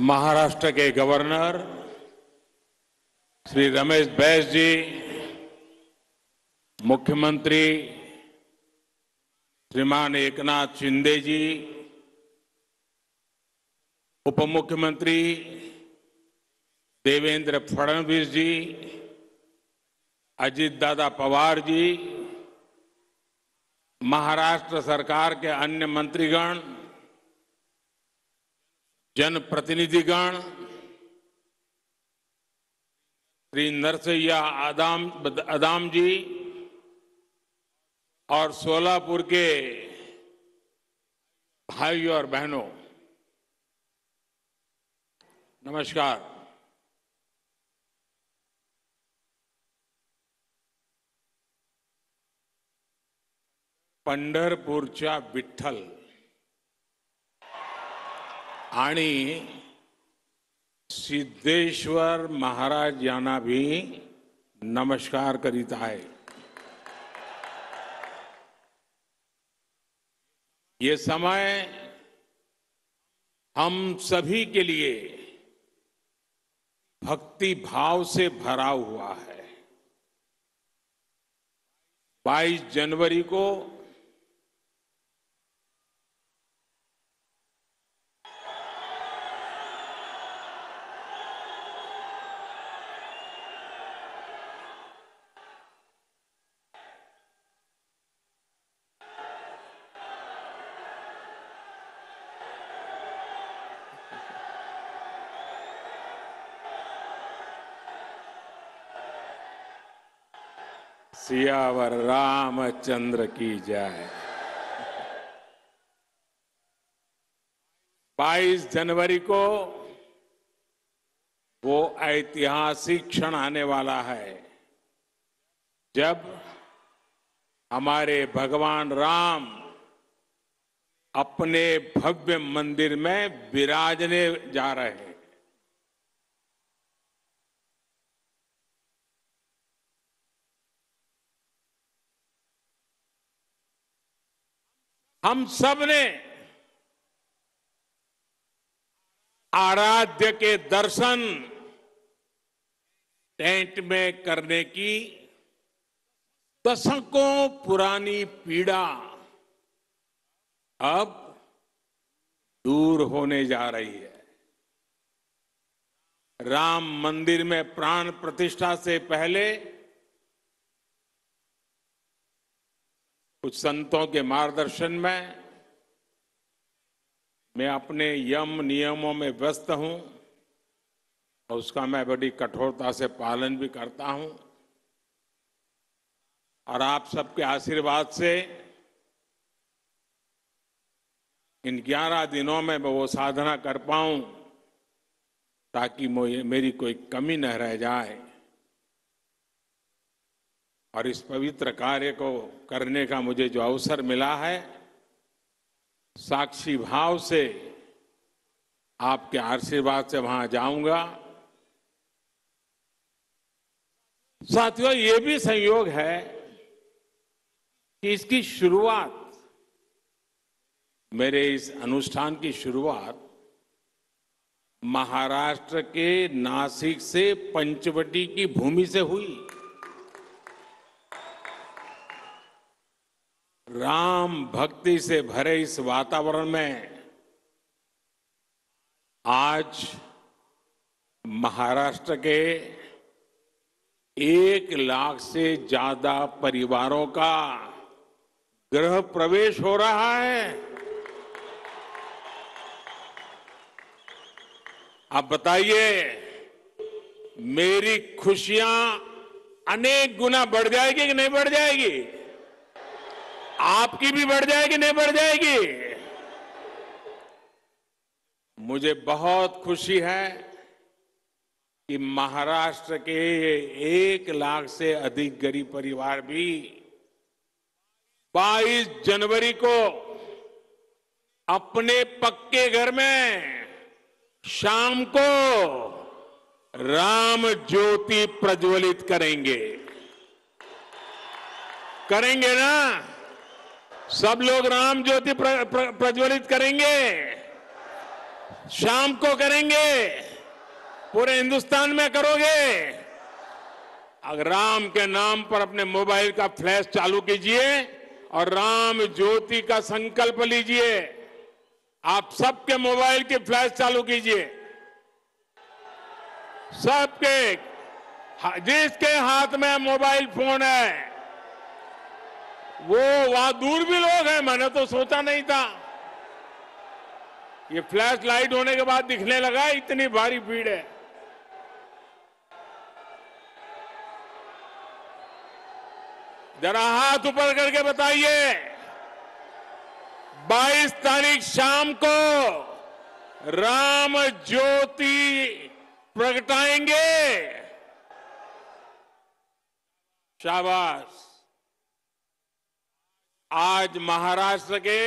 महाराष्ट्र के गवर्नर श्री रमेश बैस जी, मुख्यमंत्री श्रीमान एकनाथ शिंदे जी, उप मुख्यमंत्री देवेंद्र फडणवीस जी, अजीत दादा पवार जी, महाराष्ट्र सरकार के अन्य मंत्रीगण, जनप्रतिनिधिगण, श्री नरसैया आदाम जी और सोलापुर के भाइयों और बहनों, नमस्कार। पंढरपूरच्या विठ्ठल आणि सिद्धेश्वर महाराज यांना भी नमस्कार करीत आहे। ये समय हम सभी के लिए भक्ति भाव से भरा हुआ है। 22 जनवरी को सियावर रामचंद्र की जय। 22 जनवरी को वो ऐतिहासिक क्षण आने वाला है जब हमारे भगवान राम अपने भव्य मंदिर में विराजने जा रहे हैं। हम सब ने आराध्य के दर्शन टेंट में करने की दशकों पुरानी पीड़ा अब दूर होने जा रही है। राम मंदिर में प्राण प्रतिष्ठा से पहले कुछ संतों के मार्गदर्शन में मैं अपने यम नियमों में व्यस्त हूं और उसका मैं बड़ी कठोरता से पालन भी करता हूं और आप सबके आशीर्वाद से इन 11 दिनों में मैं वो साधना कर पाऊं ताकि मेरी कोई कमी न रह जाए और इस पवित्र कार्य को करने का मुझे जो अवसर मिला है, साक्षी भाव से आपके आशीर्वाद से वहां जाऊंगा। साथियों, ये भी संयोग है कि इसकी शुरुआत, मेरे इस अनुष्ठान की शुरुआत महाराष्ट्र के नासिक से पंचवटी की भूमि से हुई। राम भक्ति से भरे इस वातावरण में आज महाराष्ट्र के 1 लाख से ज्यादा परिवारों का गृह प्रवेश हो रहा है। आप बताइए, मेरी खुशियां अनेक गुना बढ़ जाएगी कि नहीं बढ़ जाएगी? आपकी भी बढ़ जाएगी, नहीं बढ़ जाएगी? मुझे बहुत खुशी है कि महाराष्ट्र के 1 लाख से अधिक गरीब परिवार भी 22 जनवरी को अपने पक्के घर में शाम को राम ज्योति प्रज्वलित करेंगे। करेंगे ना? सब लोग राम ज्योति प्रज्वलित करेंगे। शाम को करेंगे, पूरे हिंदुस्तान में करोगे। अगर राम के नाम पर अपने मोबाइल का फ्लैश चालू कीजिए और राम ज्योति का संकल्प लीजिए। आप सबके मोबाइल की फ्लैश चालू कीजिए, सबके, जिसके हाथ में मोबाइल फोन है वो, वहां दूर भी लोग हैं, मैंने तो सोचा नहीं था। ये फ्लैश लाइट होने के बाद दिखने लगा, इतनी भारी भीड़ है। जरा हाथ ऊपर करके बताइए, 22 तारीख शाम को राम ज्योति प्रगटाएंगे। शाबाश। आज महाराष्ट्र के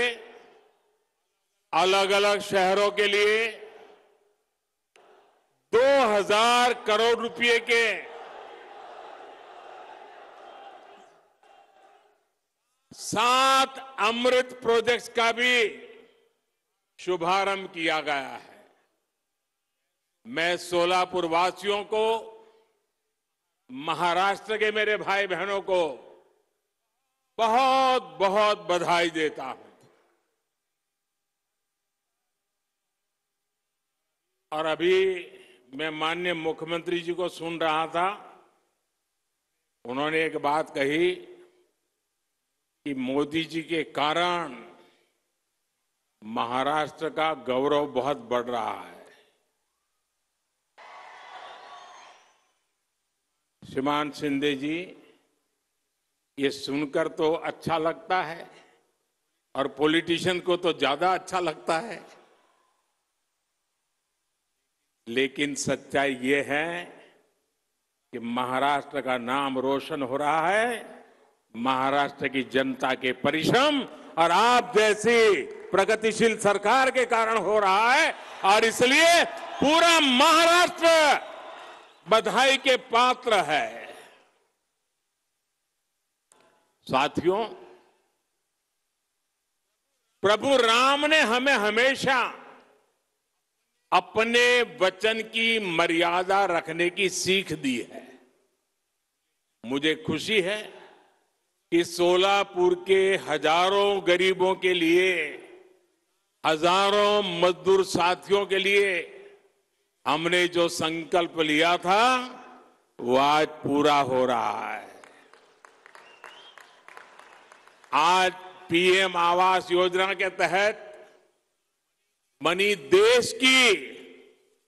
अलग अलग शहरों के लिए 2000 करोड़ रुपए के 7 अमृत प्रोजेक्ट्स का भी शुभारंभ किया गया है। मैं सोलापुर वासियों को, महाराष्ट्र के मेरे भाई बहनों को बहुत बहुत बधाई देता हूं। और अभी मैं माननीय मुख्यमंत्री जी को सुन रहा था, उन्होंने एक बात कही कि मोदी जी के कारण महाराष्ट्र का गौरव बहुत बढ़ रहा है। श्रीमान शिंदे जी, ये सुनकर तो अच्छा लगता है और पॉलिटिशियन को तो ज्यादा अच्छा लगता है, लेकिन सच्चाई ये है कि महाराष्ट्र का नाम रोशन हो रहा है महाराष्ट्र की जनता के परिश्रम और आप जैसी प्रगतिशील सरकार के कारण हो रहा है। और इसलिए पूरा महाराष्ट्र बधाई के पात्र है। साथियों, प्रभु राम ने हमें हमेशा अपने वचन की मर्यादा रखने की सीख दी है। मुझे खुशी है कि सोलापुर के हजारों गरीबों के लिए, हजारों मजदूर साथियों के लिए हमने जो संकल्प लिया था वो आज पूरा हो रहा है। आज पीएम आवास योजना के तहत मनी देश की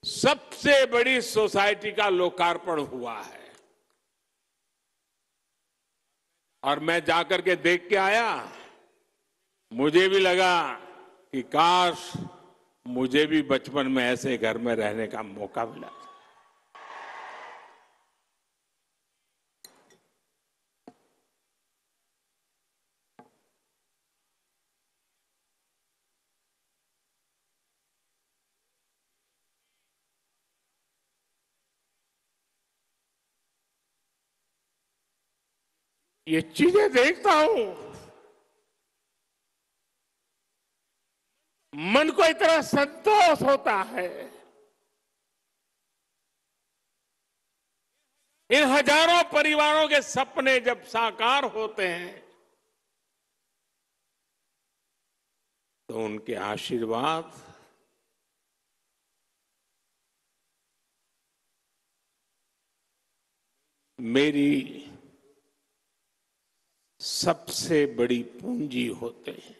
सबसे बड़ी सोसाइटी का लोकार्पण हुआ है। और मैं जाकर के देख के आया, मुझे भी लगा कि काश मुझे भी बचपन में ऐसे घर में रहने का मौका मिला। ये चीजें देखता हूं, मन को इतना संतोष होता है। इन हजारों परिवारों के सपने जब साकार होते हैं तो उनके आशीर्वाद मेरी सबसे बड़ी पूंजी होते हैं।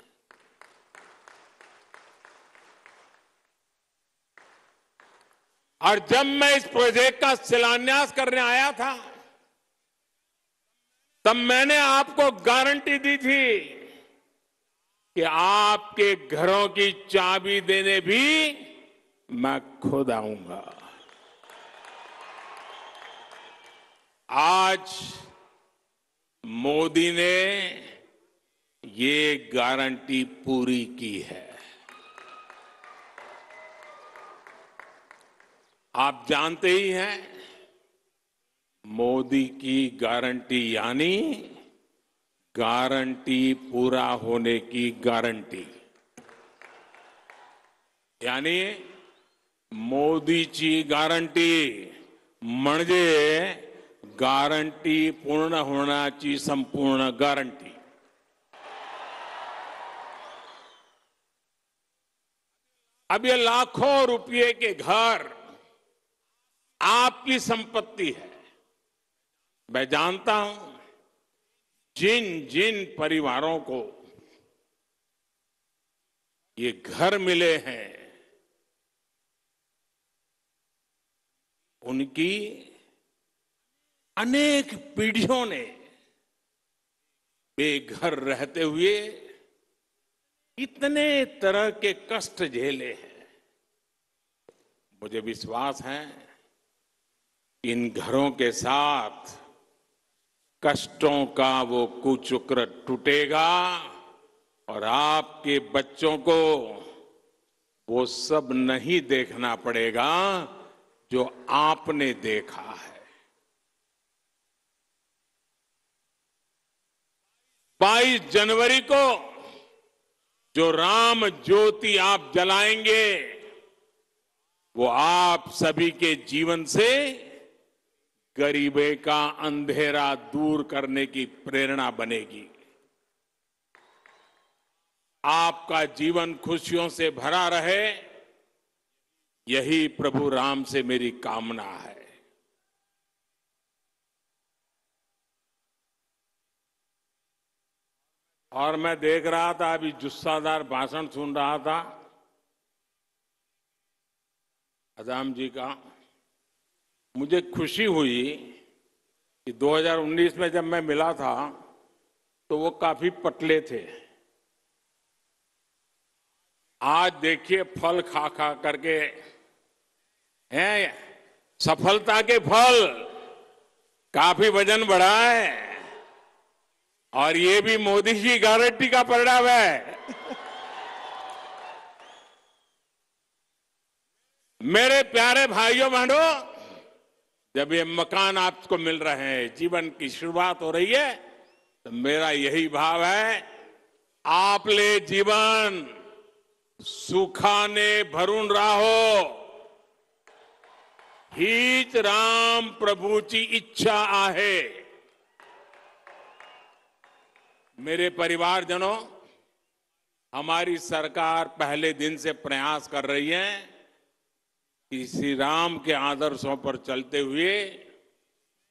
और जब मैं इस प्रोजेक्ट का शिलान्यास करने आया था तब मैंने आपको गारंटी दी थी कि आपके घरों की चाबी देने भी मैं खुद आऊंगा। आज मोदी ने ये गारंटी पूरी की है। आप जानते ही हैं, मोदी की गारंटी यानी गारंटी पूरा होने की गारंटी। यानी मोदीची गॅरंटी म्हणजे गॅरंटी पूर्ण होण्याची संपूर्ण गॅरंटी. अब ये लाखों रुपए के घर आपकी संपत्ति है. मैं जानता हूं जिन जिन परिवारों को ये घर मिले हैं उनकी अनेक पीढ़ियों ने बेघर रहते हुए इतने तरह के कष्ट झेले हैं. मुझे विश्वास है इन घरों के साथ कष्टों का वो कुचक्र टूटेगा और आपके बच्चों को वो सब नहीं देखना पड़ेगा जो आपने देखा है. 22 जनवरी को जो राम ज्योति आप जलाएंगे वो आप सभी के जीवन से गरीबी का अंधेरा दूर करने की प्रेरणा बनेगी. आपका जीवन खुशियों से भरा रहे यही प्रभु राम से मेरी कामना है. और मैं देख रहा था अभी जुस्सादार भाषण सुन रहा था अदाम जी का. मुझे खुशी हुई कि 2019 में जब मैं मिला था तो वो काफी पतले थे. आज देखिए फल खा खा करके हैं सफलता के फल, काफी वजन बढ़ा है और ये भी मोदी की गारंटी का परिणाम है. मेरे प्यारे भाइयों बहनों, जब ये मकान आपको मिल रहे हैं, जीवन की शुरुआत हो रही है, तो मेरा यही भाव है आपले जीवन सुखाने भरून राहो हीच राम प्रभूची इच्छा आहे. मेरे परिवारजनों, हमारी सरकार पहले दिन से प्रयास कर रही है कि श्री राम के आदर्शों पर चलते हुए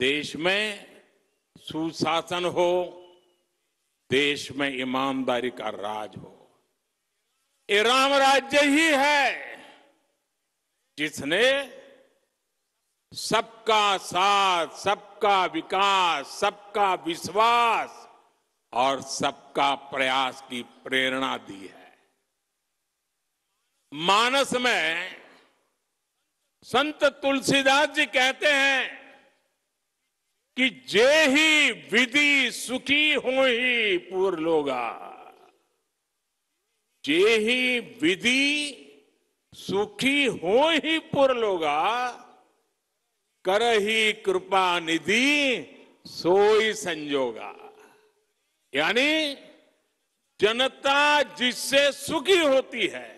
देश में सुशासन हो, देश में ईमानदारी का राज हो. ये राम राज्य ही है जिसने सबका साथ, सबका विकास, सबका विश्वास और सबका प्रयास की प्रेरणा दी है. मानस में संत तुलसीदास जी कहते हैं कि जे ही विधि सुखी हो ही पूर लोगा. जे ही विधि सुखी हो ही पुर लोगा, कर ही कृपा निधि सोई संजोगा. यानी जनता जिससे सुखी होती है,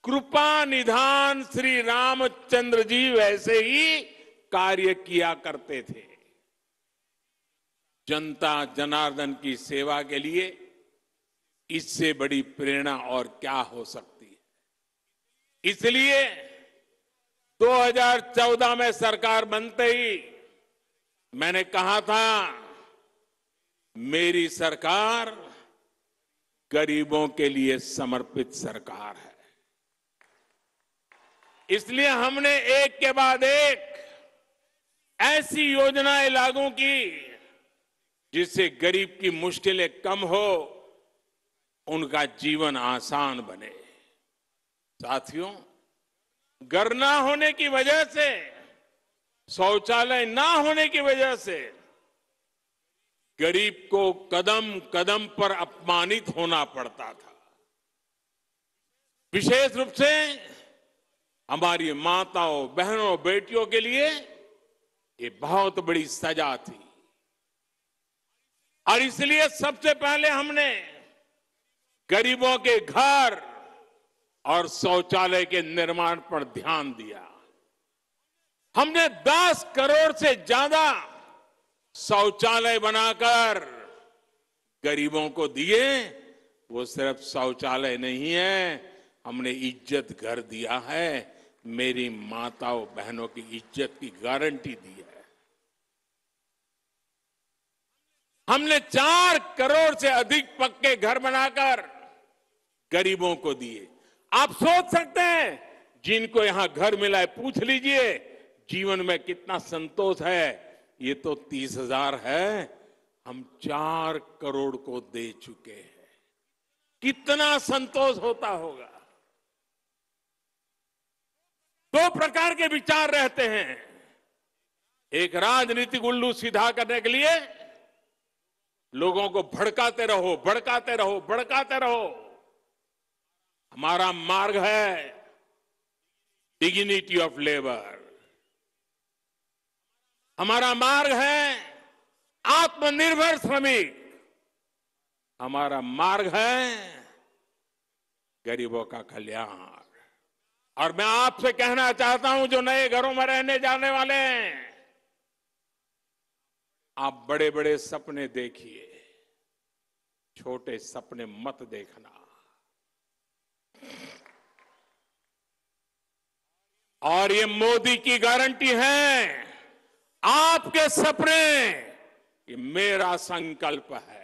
कृपा निधान श्री रामचंद्र जी वैसे ही कार्य किया करते थे. जनता जनार्दन की सेवा के लिए इससे बड़ी प्रेरणा और क्या हो सकती है. इसलिए 2014 में सरकार बनते ही मैंने कहा था मेरी सरकार गरीबों के लिए समर्पित सरकार है. इसलिए हमने एक के बाद एक ऐसी योजनाएं लागू की जिससे गरीब की मुश्किलें कम हो, उनका जीवन आसान बने. साथियों, घर ना होने की वजह से, शौचालय ना होने की वजह से गरीब को कदम कदम पर अपमानित होना पड़ता था. विशेष रूप से हमारी माताओं, बहनों, बेटियों के लिए ये बहुत बड़ी सजा थी. और इसलिए सबसे पहले हमने गरीबों के घर और शौचालय के निर्माण पर ध्यान दिया। हमने 10 करोड़ से ज्यादा शौचालय बनाकर गरीबों को दिए। वो सिर्फ शौचालय नहीं है, हमने इज्जत घर दिया है, मेरी माताओं बहनों की इज्जत की गारंटी दी है। हमने 4 करोड़ से अधिक पक्के घर बनाकर गरीबों को दिए। आप सोच सकते हैं, जिनको यहां घर मिला है पूछ लीजिए जीवन में कितना संतोष है। ये तो 30,000 है, हम 4 करोड़ को दे चुके हैं। कितना संतोष होता होगा। 2 प्रकार के विचार रहते हैं। एक राजनीतिक उल्लू सीधा करने के लिए लोगों को भड़काते रहो, भड़काते रहो, भड़काते रहो। हमारा मार्ग है डिग्निटी ऑफ लेबर। हमारा मार्ग है आत्मनिर्भर श्रमिक। हमारा मार्ग है गरीबों का कल्याण। और मैं आपसे कहना चाहता हूं, जो नए घरों में रहने जाने वाले हैं, आप बड़े बड़े सपने देखिए, छोटे सपने मत देखना। और ये मोदी की गारंटी है, आपके सपने ये मेरा संकल्प है।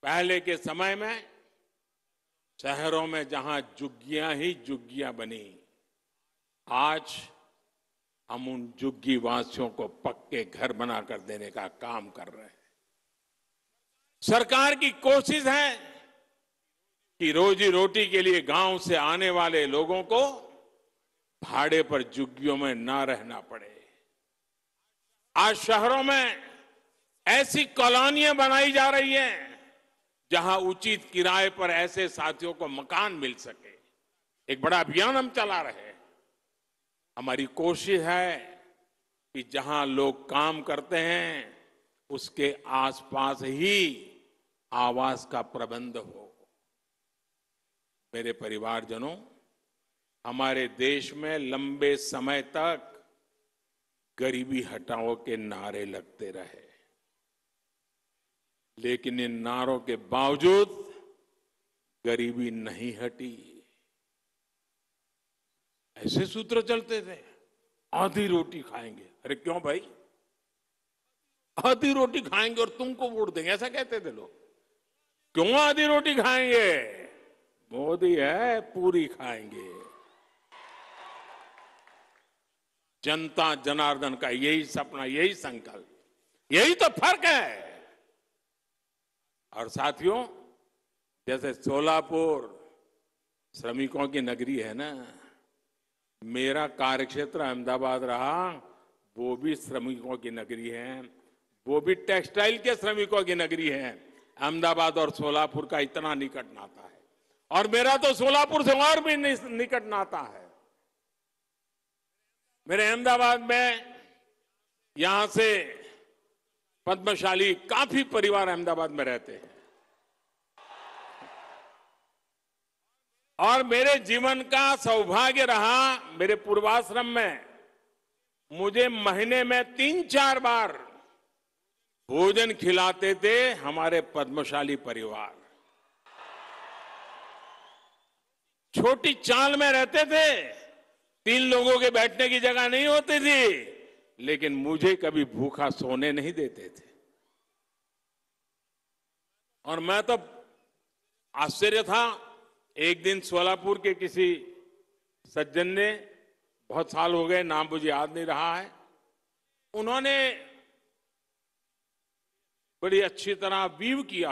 पहले के समय में शहरों में जहां झुग्गियां ही झुग्गियां बनी, आज हम उन झुग्गी वासियों को पक्के घर बनाकर देने का काम कर रहे हैं। सरकार की कोशिश है कि रोजी रोटी के लिए गांव से आने वाले लोगों को भाड़े पर झुग्गियों में ना रहना पड़े। आज शहरों में ऐसी कॉलोनियां बनाई जा रही हैं जहां उचित किराए पर ऐसे साथियों को मकान मिल सके। एक बड़ा अभियान हम चला रहे हैं। हमारी कोशिश है कि जहां लोग काम करते हैं उसके आसपास ही आवास का प्रबंध हो। मेरे परिवारजनों, हमारे देश में लंबे समय तक गरीबी हटाओ के नारे लगते रहे, लेकिन इन नारों के बावजूद गरीबी नहीं हटी। ऐसे सूत्र चलते थे, आधी रोटी खाएंगे। अरे क्यों भाई, आधी रोटी खाएंगे और तुमको वोट देंगे, ऐसा कहते थे लोग। क्यों आधी रोटी खाएंगे, मोदी है पूरी खाएंगे। जनता जनार्दन का यही सपना, यही संकल्प, यही तो फर्क है। और साथियों, जैसे सोलापुर श्रमिकों की नगरी है ना, मेरा कार्यक्षेत्र अहमदाबाद रहा, वो भी श्रमिकों की नगरी है, वो भी टेक्सटाइल के श्रमिकों की नगरी है। अहमदाबाद और सोलापुर का इतना निकट नाता है, और मेरा तो सोलापुर से और भी निकट नाता है। मेरे अहमदाबाद में यहां से पद्मशाली काफी परिवार अहमदाबाद में रहते हैं। और मेरे जीवन का सौभाग्य रहा, मेरे पूर्वाश्रम में मुझे महीने में 3-4 बार भोजन खिलाते थे हमारे पद्मशाली परिवार। छोटी चाल में रहते थे, 3 लोगों के बैठने की जगह नहीं होती थी, लेकिन मुझे कभी भूखा सोने नहीं देते थे। और मैं तो आश्चर्य था, एक दिन सोलापुर के किसी सज्जन ने, बहुत साल हो गए, नाम मुझे याद नहीं रहा है, उन्होंने बड़ी अच्छी तरह वीविंग किया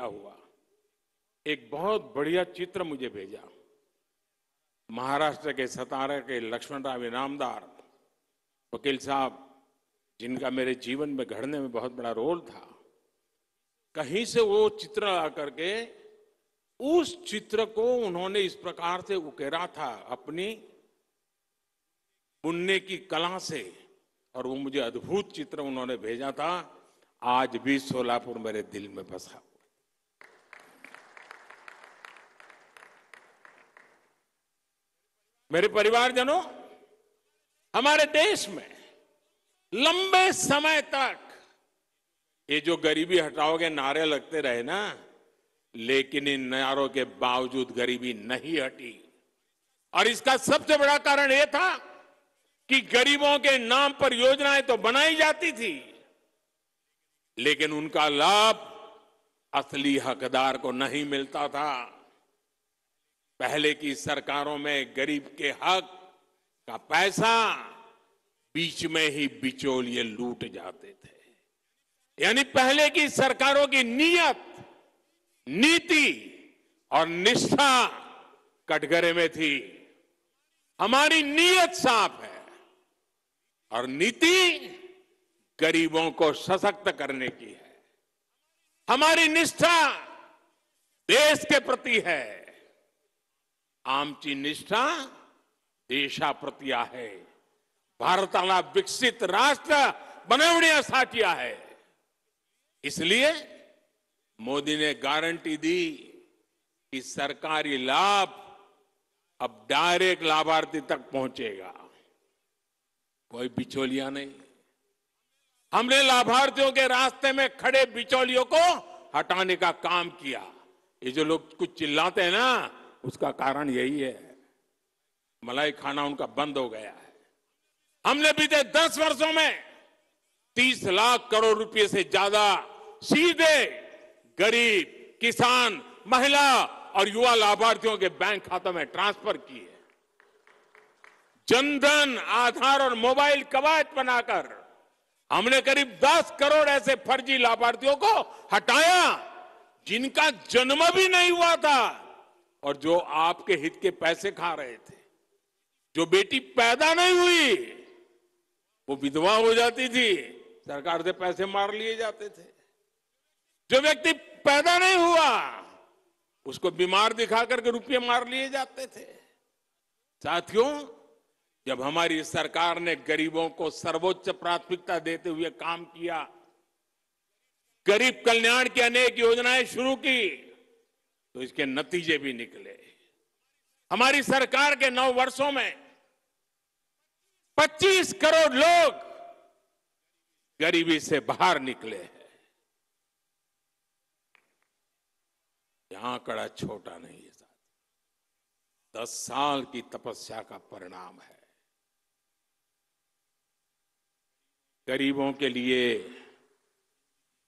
हुआ एक बहुत बढ़िया चित्र मुझे भेजा। महाराष्ट्र के सतारा के लक्ष्मणराव इनामदार वकील साहब, जिनका मेरे जीवन में घड़ने में बहुत बड़ा रोल था, कहीं से वो चित्र आकर के उस चित्र को उन्होंने इस प्रकार से उकेरा था अपनी बुनने की कला से, और वो मुझे अद्भुत चित्र उन्होंने भेजा था। आज भी सोलापुर मेरे दिल में बसा हुआ। मेरे परिवारजनों, हमारे देश में लंबे समय तक ये जो गरीबी हटाओ के नारे लगते रहे ना, लेकिन इन नारों के बावजूद गरीबी नहीं हटी। और इसका सबसे बड़ा कारण यह था कि गरीबों के नाम पर योजनाएं तो बनाई जाती थी, लेकिन उनका लाभ असली हकदार को नहीं मिलता था। पहले की सरकारों में गरीब के हक का पैसा बीच में ही बिचौलिए लूट जाते थे। यानी पहले की सरकारों की नीयत, नीति और निष्ठा कटघरे में थी। हमारी नीयत साफ है और नीति गरीबों को सशक्त करने की है। हमारी निष्ठा देश के प्रति है। आमची निष्ठा देशाप्रती आहे। भारताला विकसित राष्ट्र बनवण्यासाठी आहे। इसलिए मोदी ने गारंटी दी कि सरकारी लाभ अब डायरेक्ट लाभार्थी तक पहुंचेगा, कोई बिचौलिया नहीं। हमने लाभार्थियों के रास्ते में खड़े बिचौलियों को हटाने का काम किया। ये जो लोग कुछ चिल्लाते हैं ना, उसका कारण यही है, मलाई खाना उनका बंद हो गया है। हमने बीते 10 वर्षों में 30 लाख करोड़ रुपए से ज्यादा सीधे गरीब, किसान, महिला और युवा लाभार्थियों के बैंक खातों में ट्रांसफर किए। जनधन, आधार और मोबाइल कवच बनाकर हमने करीब 10 करोड़ ऐसे फर्जी लाभार्थियों को हटाया जिनका जन्म भी नहीं हुआ था और जो आपके हित के पैसे खा रहे थे। जो बेटी पैदा नहीं हुई वो विधवा हो जाती थी, सरकार से पैसे मार लिए जाते थे। जो व्यक्ति पैदा नहीं हुआ उसको बीमार दिखा करके रुपये मार लिए जाते थे। साथियों, जब हमारी सरकार ने गरीबों को सर्वोच्च प्राथमिकता देते हुए काम किया, गरीब कल्याण की अनेक योजनाएं शुरू की, तो इसके नतीजे भी निकले। हमारी सरकार के 9 वर्षों में 25 करोड़ लोग गरीबी से बाहर निकले हैं। यह आंकड़ा छोटा नहीं है साथ, 10 साल की तपस्या का परिणाम है। गरीबों के लिए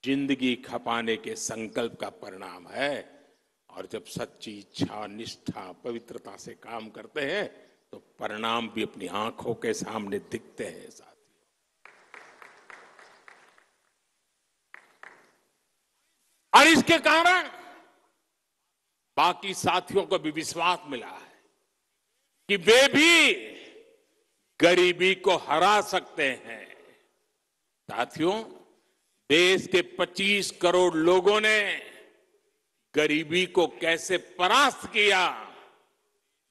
जिंदगी खपाने के संकल्प का परिणाम है। और जब सच्ची इच्छा, निष्ठा, पवित्रता से काम करते हैं तो परिणाम भी अपनी आंखों के सामने दिखते हैं साथियों। और इसके कारण बाकी साथियों को भी विश्वास मिला है कि वे भी गरीबी को हरा सकते हैं। साथियों, देश के 25 करोड़ लोगों ने गरीबी को कैसे परास्त किया,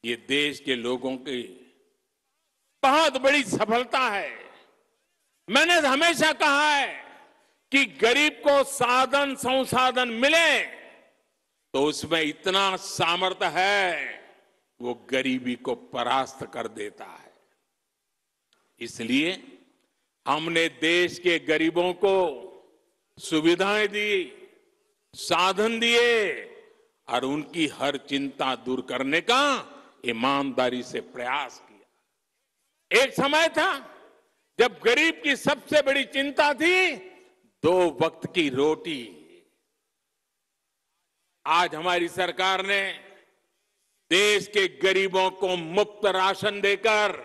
ये देश के लोगों की बहुत बड़ी सफलता है। मैंने हमेशा कहा है कि गरीब को साधन संसाधन मिले तो उसमें इतना सामर्थ्य है, वो गरीबी को परास्त कर देता है। इसलिए हमने देश के गरीबों को सुविधाएं दी, साधन दिए और उनकी हर चिंता दूर करने का ईमानदारी से प्रयास किया। एक समय था जब गरीब की सबसे बड़ी चिंता थी 2 वक्त की रोटी। आज हमारी सरकार ने देश के गरीबों को मुफ्त राशन देकर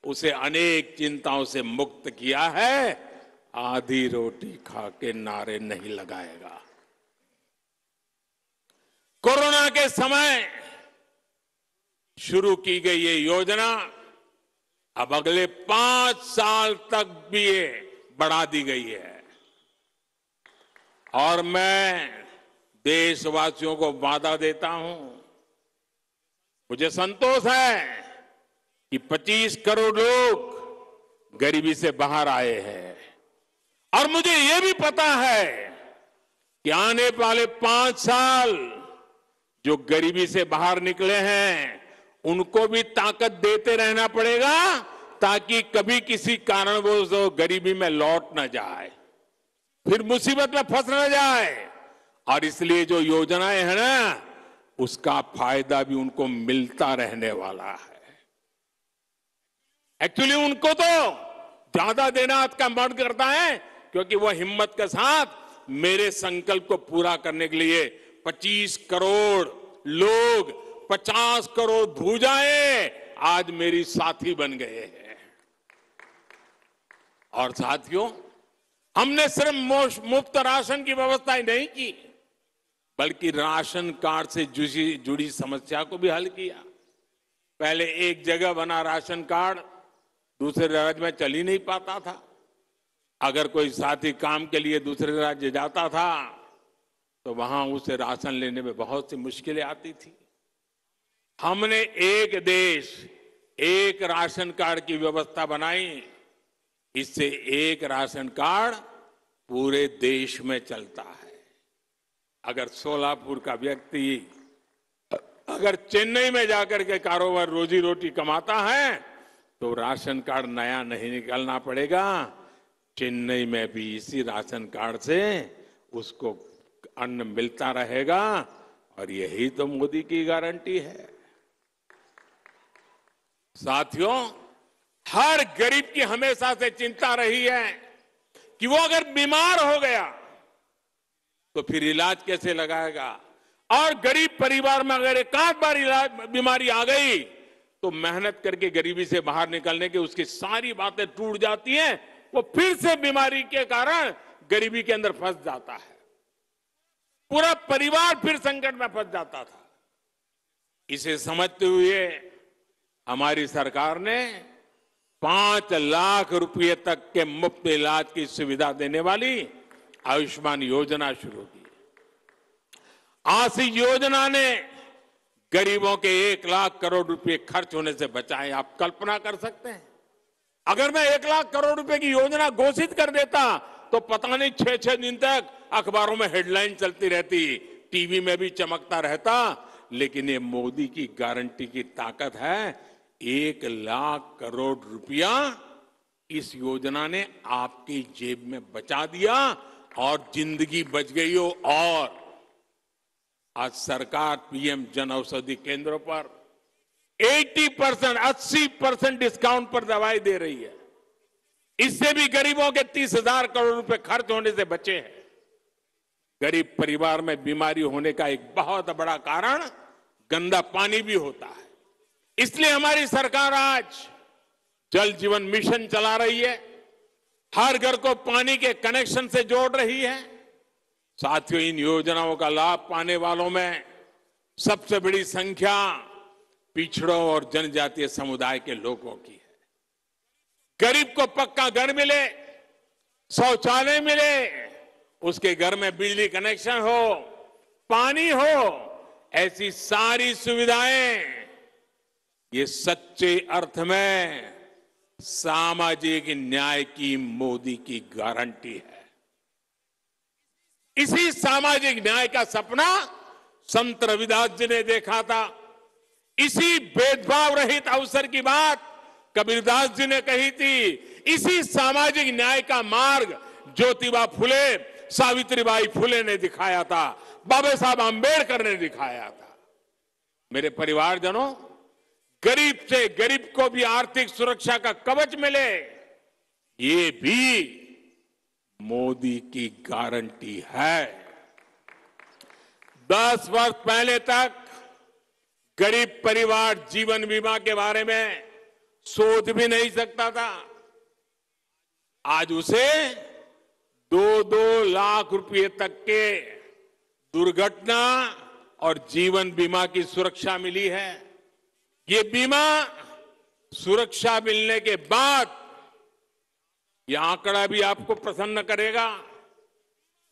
उसे अनेक चिंताओं से मुक्त किया है। आधी रोटी खा के नारे नहीं लगाएगा। कोरोना के समय शुरू की गई ये योजना अब अगले 5 साल तक भी ये बढ़ा दी गई है। और मैं देशवासियों को वादा देता हूं, मुझे संतोष है कि 25 करोड़ लोग गरीबी से बाहर आए हैं और मुझे यह भी पता है कि आने वाले 5 साल जो गरीबी से बाहर निकले हैं उनको भी ताकत देते रहना पड़ेगा ताकि कभी किसी कारणवश वो गरीबी में लौट न जाए, फिर मुसीबत में फंस न जाए। और इसलिए जो योजनाएं हैं ना उसका फायदा भी उनको मिलता रहने वाला है। एक्चुअली उनको तो ज्यादा देना का मन करता है क्योंकि वो हिम्मत के साथ मेरे संकल्प को पूरा करने के लिए 25 करोड़ लोग, 50 करोड़ भुजाएं आज मेरी साथी बन गए हैं। और साथियों, हमने सिर्फ मुफ्त राशन की व्यवस्था ही नहीं की बल्कि राशन कार्ड से जुड़ी समस्या को भी हल किया। पहले एक जगह बना राशन कार्ड दूसरे राज्य में चल ही नहीं पाता था। अगर कोई साथी काम के लिए दूसरे राज्य जाता था तो वहां उसे राशन लेने में बहुत सी मुश्किलें आती थी। हमने एक देश एक राशन कार्ड की व्यवस्था बनाई। इससे एक राशन कार्ड पूरे देश में चलता है। अगर सोलापुर का व्यक्ति अगर चेन्नई में जाकर के कारोबार रोजी रोटी कमाता है तो राशन कार्ड नया नहीं निकालना पड़ेगा। चेन्नई में भी इसी राशन कार्ड से उसको अन्न मिलता रहेगा। और यही तो मोदी की गारंटी है। साथियों, हर गरीब की हमेशा से चिंता रही है कि वो अगर बीमार हो गया तो फिर इलाज कैसे लगाएगा। और गरीब परिवार में अगर एक आध बार बीमारी आ गई तो मेहनत करके गरीबी से बाहर निकलने की उसकी सारी बातें टूट जाती हैं। वो फिर से बीमारी के कारण गरीबी के अंदर फंस जाता है। पूरा परिवार फिर संकट में फंस जाता था। इसे समझते हुए हमारी सरकार ने 5 लाख रुपए तक के मुफ्त इलाज की सुविधा देने वाली आयुष्मान योजना शुरू की। आज इस योजना ने गरीबों के 1 लाख करोड़ रुपए खर्च होने से बचाए। आप कल्पना कर सकते हैं, अगर मैं 1 लाख करोड़ रुपए की योजना घोषित कर देता तो पता नहीं 6-6 दिन तक अखबारों में हेडलाइन चलती रहती, टीवी में भी चमकता रहता। लेकिन ये मोदी की गारंटी की ताकत है। 1 लाख करोड़ रुपया इस योजना ने आपकी जेब में बचा दिया और जिंदगी बच गई हो। और आज सरकार पीएम जन औषधि केंद्रों पर 80% डिस्काउंट पर दवाई दे रही है। इससे भी गरीबों के 30,000 करोड़ रुपए खर्च होने से बचे हैं। गरीब परिवार में बीमारी होने का एक बहुत बड़ा कारण गंदा पानी भी होता है। इसलिए हमारी सरकार आज जल जीवन मिशन चला रही है। हर घर को पानी के कनेक्शन से जोड़ रही है। साथियों, इन योजनाओं का लाभ पाने वालों में सबसे बड़ी संख्या पिछड़ों और जनजातीय समुदाय के लोगों की है। गरीब को पक्का घर मिले, शौचालय मिले, उसके घर में बिजली कनेक्शन हो, पानी हो, ऐसी सारी सुविधाएं ये सच्चे अर्थ में सामाजिक न्याय की मोदी की गारंटी है। इसी सामाजिक न्याय का सपना संत रविदास जी ने देखा था। इसी भेदभाव रहित अवसर की बात कबीरदास जी ने कही थी। इसी सामाजिक न्याय का मार्ग ज्योतिबा फुले, सावित्रीबाई फुले ने दिखाया था, बाबा साहब आंबेडकर ने दिखाया था। मेरे परिवारजनों, गरीब से गरीब को भी आर्थिक सुरक्षा का कवच मिले, ये भी मोदी की गारंटी है। 10 वर्ष पहले तक गरीब परिवार जीवन बीमा के बारे में सोच भी नहीं सकता था। आज उसे 2-2 लाख रुपए तक के दुर्घटना और जीवन बीमा की सुरक्षा मिली है। ये बीमा सुरक्षा मिलने के बाद, ये आंकड़ा भी आपको प्रसन्न करेगा,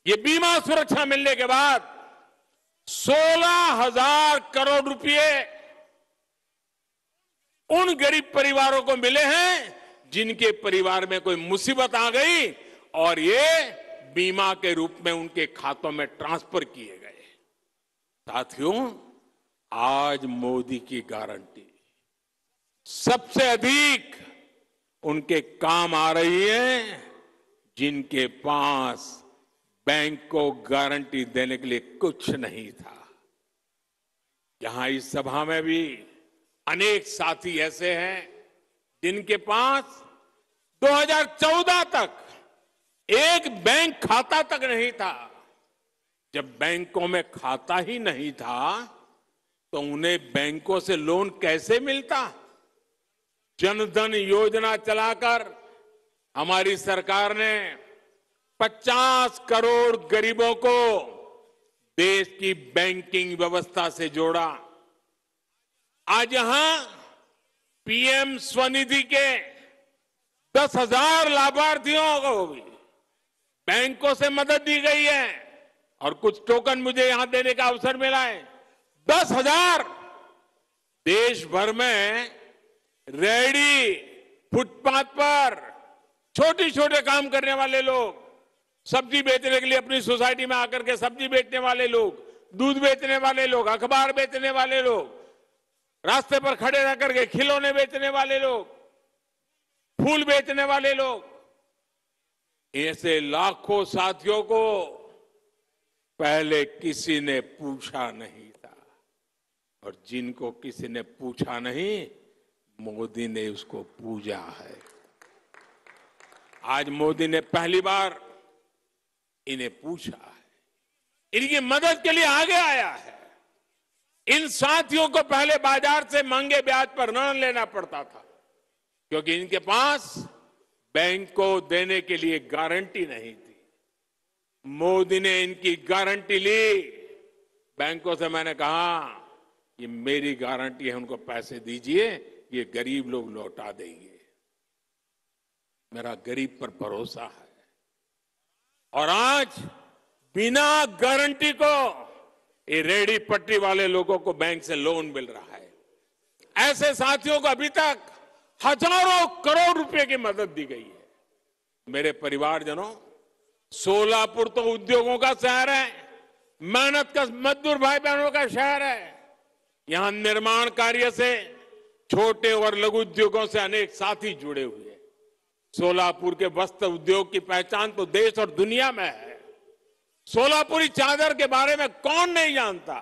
ये बीमा सुरक्षा मिलने के बाद 16,000 करोड़ रुपए उन गरीब परिवारों को मिले हैं जिनके परिवार में कोई मुसीबत आ गई और ये बीमा के रूप में उनके खातों में ट्रांसफर किए गए। साथियों, आज मोदी की गारंटी सबसे अधिक उनके काम आ रही है जिनके पास बैंक को गारंटी देने के लिए कुछ नहीं था। यहां इस सभा में भी अनेक साथी ऐसे हैं जिनके पास 2014 तक एक बैंक खाता तक नहीं था। जब बैंकों में खाता ही नहीं था तो उन्हें बैंकों से लोन कैसे मिलता? जनधन योजना चलाकर हमारी सरकार ने 50 करोड़ गरीबों को देश की बैंकिंग व्यवस्था से जोड़ा। आज यहां पीएम स्वनिधि के 10,000 लाभार्थियों को भी बैंकों से मदद दी गई है और कुछ टोकन मुझे यहां देने का अवसर मिला है। 10,000 देश भर में रेहड़ी, फुटपाथ पर छोटे छोटे काम करने वाले लोग, सब्जी बेचने के लिए अपनी सोसाइटी में आकर के सब्जी बेचने वाले लोग, दूध बेचने वाले लोग, अखबार बेचने वाले लोग, रास्ते पर खड़े रह करके खिलौने बेचने वाले लोग, फूल बेचने वाले लोग, ऐसे लाखों साथियों को पहले किसी ने पूछा नहीं था और जिनको किसी ने पूछा नहीं, मोदी ने उसको पूजा है। आज मोदी ने पहली बार इन्हें पूछा है, इनकी मदद के लिए आगे आया है। इन साथियों को पहले बाजार से महंगे ब्याज पर ऋण लेना पड़ता था क्योंकि इनके पास बैंक को देने के लिए गारंटी नहीं थी। मोदी ने इनकी गारंटी ली। बैंकों से मैंने कहा ये मेरी गारंटी है, उनको पैसे दीजिए, ये गरीब लोग लौटा देंगे। मेरा गरीब पर भरोसा है। और आज बिना गारंटी को ये रेहड़ी पटरी वाले लोगों को बैंक से लोन मिल रहा है। ऐसे साथियों को अभी तक हजारों करोड़ रुपए की मदद दी गई है। मेरे परिवारजनों, सोलापुर तो उद्योगों का शहर है, मेहनत का मजदूर भाई बहनों का शहर है। यहां निर्माण कार्य से, छोटे और लघु उद्योगों से अनेक साथी जुड़े हुए हैं। सोलापुर के वस्त्र उद्योग की पहचान तो देश और दुनिया में है। सोलापुरी चादर के बारे में कौन नहीं जानता?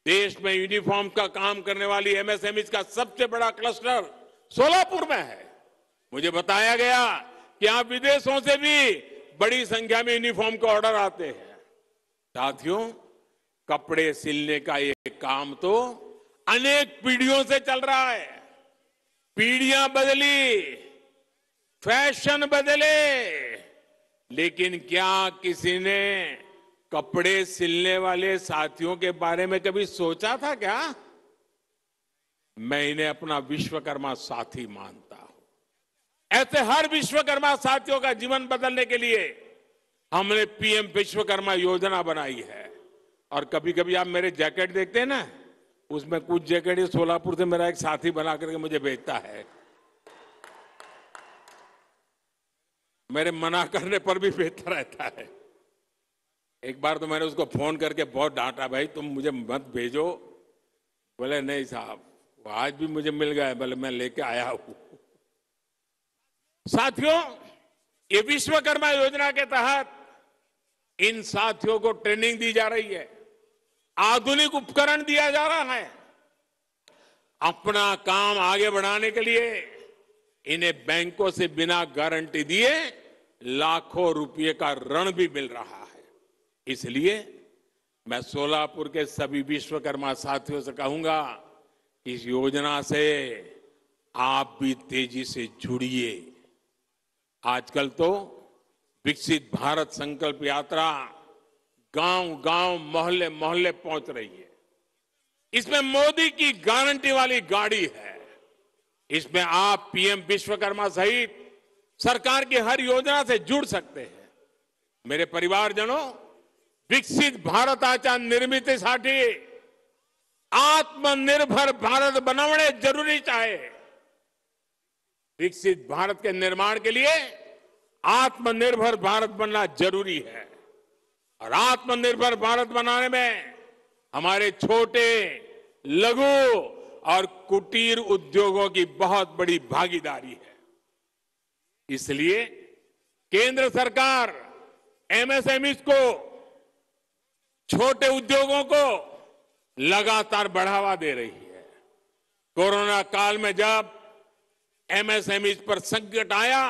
देश में यूनिफॉर्म का काम करने वाली एमएसएमई का सबसे बड़ा क्लस्टर सोलापुर में है। मुझे बताया गया कि यहां विदेशों से भी बड़ी संख्या में यूनिफॉर्म के ऑर्डर आते हैं। साथियों, कपड़े सिलने का ये काम तो अनेक पीढ़ियों से चल रहा है। पीढ़ियां बदली, फैशन बदले, लेकिन क्या किसी ने कपड़े सिलने वाले साथियों के बारे में कभी सोचा था क्या? मैं इन्हें अपना विश्वकर्मा साथी मानता हूं। ऐसे हर विश्वकर्मा साथियों का जीवन बदलने के लिए हमने पीएम विश्वकर्मा योजना बनाई है। और कभी कभी आप मेरे जैकेट देखते हैं ना, उसमें कुछ जैकेट सोलापुर से मेरा एक साथी बना करके मुझे भेजता है। मेरे मना करने पर भी भेजता रहता है। एक बार तो मैंने उसको फोन करके बहुत डांटा, भाई तुम मुझे मत भेजो। बोले नहीं साहब, वो आज भी मुझे मिल गया, बोले मैं लेके आया हूं। साथियों, ये विश्वकर्मा योजना के तहत इन साथियों को ट्रेनिंग दी जा रही है, आधुनिक उपकरण दिया जा रहा है। अपना काम आगे बढ़ाने के लिए इन्हें बैंकों से बिना गारंटी दिए लाखों रुपए का ऋण भी मिल रहा है। इसलिए मैं सोलापुर के सभी विश्वकर्मा साथियों से कहूंगा, इस योजना से आप भी तेजी से जुड़िए। आजकल तो विकसित भारत संकल्प यात्रा गांव गांव, मोहल्ले मोहल्ले पहुंच रही है। इसमें मोदी की गारंटी वाली गाड़ी है। इसमें आप पीएम विश्वकर्मा सहित सरकार की हर योजना से जुड़ सकते हैं। मेरे परिवारजनों, विकसित भारताच्या निर्मितीसाठी आत्मनिर्भर भारत बनवणे जरूरीच आहे। विकसित भारत के निर्माण के लिए आत्मनिर्भर भारत बनना जरूरी है और आत्मनिर्भर भारत बनाने में हमारे छोटे, लघु और कुटीर उद्योगों की बहुत बड़ी भागीदारी है। इसलिए केंद्र सरकार एमएसएमई को, छोटे उद्योगों को लगातार बढ़ावा दे रही है। कोरोना काल में जब एमएसएमई पर संकट आया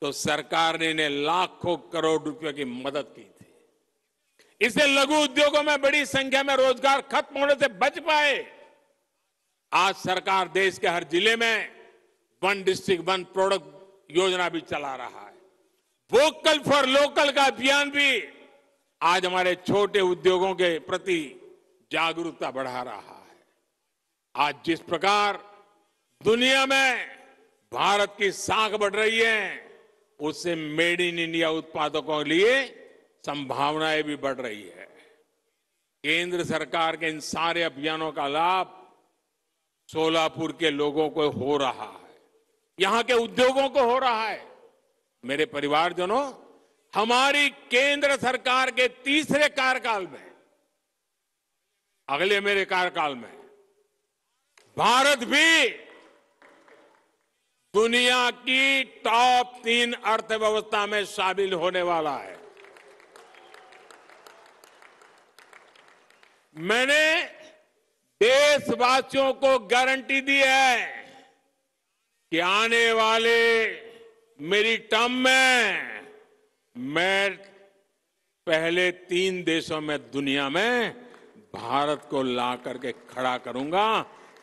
तो सरकार ने इन्हें लाखों करोड़ रुपए की मदद की थी। इससे लघु उद्योगों में बड़ी संख्या में रोजगार खत्म होने से बच पाए। आज सरकार देश के हर जिले में वन डिस्ट्रिक्ट वन प्रोडक्ट योजना भी चला रहा है। वोकल फॉर लोकल का अभियान भी आज हमारे छोटे उद्योगों के प्रति जागरूकता बढ़ा रहा है। आज जिस प्रकार दुनिया में भारत की साख बढ़ रही है, उससे मेड इन इंडिया उत्पादकों के लिए संभावनाएं भी बढ़ रही है। केंद्र सरकार के इन सारे अभियानों का लाभ सोलापुर के लोगों को हो रहा है, यहां के उद्योगों को हो रहा है। मेरे परिवारजनों, हमारी केंद्र सरकार के तीसरे कार्यकाल में, अगले मेरे कार्यकाल में, भारत भी दुनिया की टॉप 3 अर्थव्यवस्था में शामिल होने वाला है। मैंने देशवासियों को गारंटी दी है कि आने वाले मेरी टर्म में मैं पहले 3 देशों में दुनिया में भारत को ला करके खड़ा करूंगा।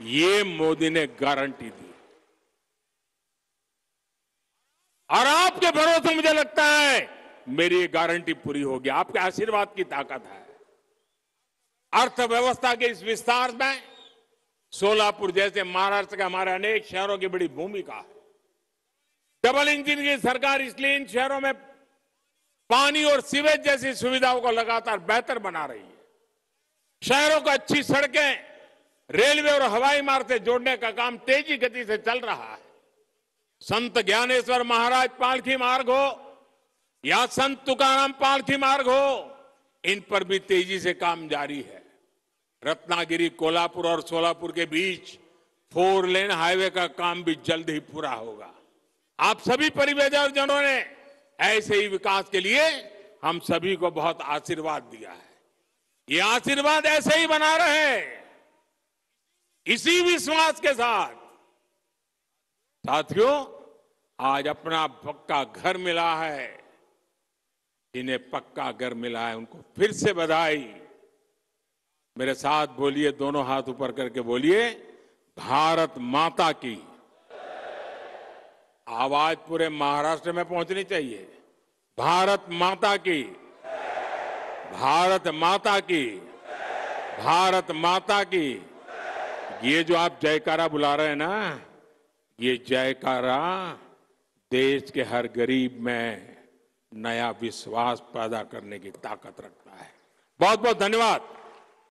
ये मोदी ने गारंटी दी और आपके भरोसे मुझे लगता है मेरी ये गारंटी पूरी होगी। आपके आशीर्वाद की ताकत है। अर्थव्यवस्था के इस विस्तार में सोलापुर जैसे महाराष्ट्र के हमारे अनेक शहरों की बड़ी भूमिका है। डबल इंजन की सरकार इसलिए इन शहरों में पानी और सीवेज जैसी सुविधाओं को लगातार बेहतर बना रही है। शहरों को अच्छी सड़कें, रेलवे और हवाई मार्ग से जोड़ने का काम तेजी गति से चल रहा है। संत ज्ञानेश्वर महाराज पालकी मार्ग हो या संत तुकाराम पालकी मार्ग हो, इन पर भी तेजी से काम जारी है। रत्नागिरी, कोल्हापुर और सोलापुर के बीच 4 लेन हाईवे का काम भी जल्द ही पूरा होगा। आप सभी परिवारजनों ने ऐसे ही विकास के लिए हम सभी को बहुत आशीर्वाद दिया है। ये आशीर्वाद ऐसे ही बना रहे। इसी विश्वास के साथ साथियों, आज अपना पक्का घर मिला है। जिन्हें पक्का घर मिला है उनको फिर से बधाई। मेरे साथ बोलिए, दोनों हाथ ऊपर करके बोलिए, भारत माता की। आवाज पूरे महाराष्ट्र में पहुंचनी चाहिए। भारत माता की, भारत माता की, भारत माता की। ये जो आप जयकारा बुला रहे हैं ना, ये जयकारा देश के हर गरीब में नया विश्वास पैदा करने की ताकत रखता है। बहुत बहुत धन्यवाद।